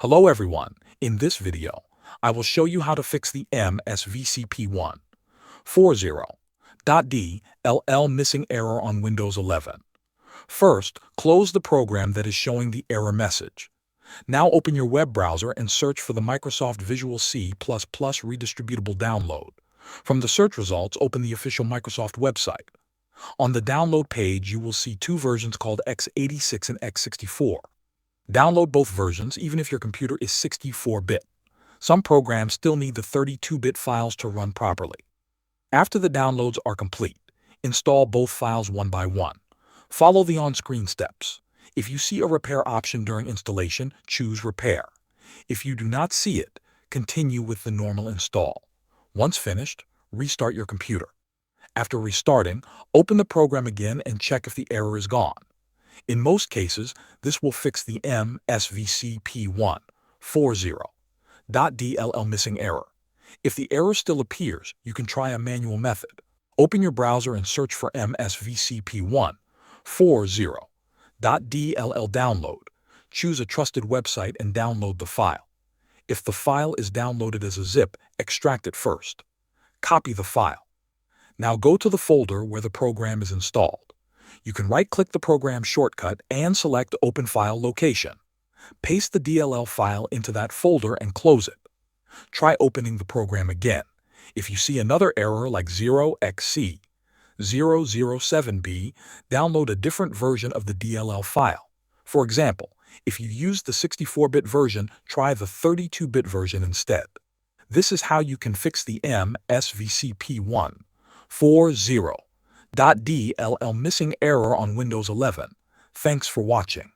Hello everyone, in this video, I will show you how to fix the MSVCP140.dll missing error on Windows 11. First, close the program that is showing the error message. Now open your web browser and search for the Microsoft Visual C Redistributable download. From the search results, open the official Microsoft website. On the download page, you will see two versions called x86 and x64. Download both versions even if your computer is 64-bit. Some programs still need the 32-bit files to run properly. After the downloads are complete, install both files one by one. Follow the on-screen steps. If you see a repair option during installation, choose Repair. If you do not see it, continue with the normal install. Once finished, restart your computer. After restarting, open the program again and check if the error is gone. In most cases, this will fix the MSVCP140.dll missing error. If the error still appears, you can try a manual method. Open your browser and search for MSVCP140.dll download. Choose a trusted website and download the file. If the file is downloaded as a zip, extract it first. Copy the file. Now go to the folder where the program is installed. You can right-click the program shortcut and select Open File Location. Paste the DLL file into that folder and close it. Try opening the program again. If you see another error like 0xC007B, download a different version of the DLL file. For example, if you use the 64-bit version, try the 32-bit version instead. This is how you can fix the MSVCP140.dll missing error on Windows 11. Thanks for watching.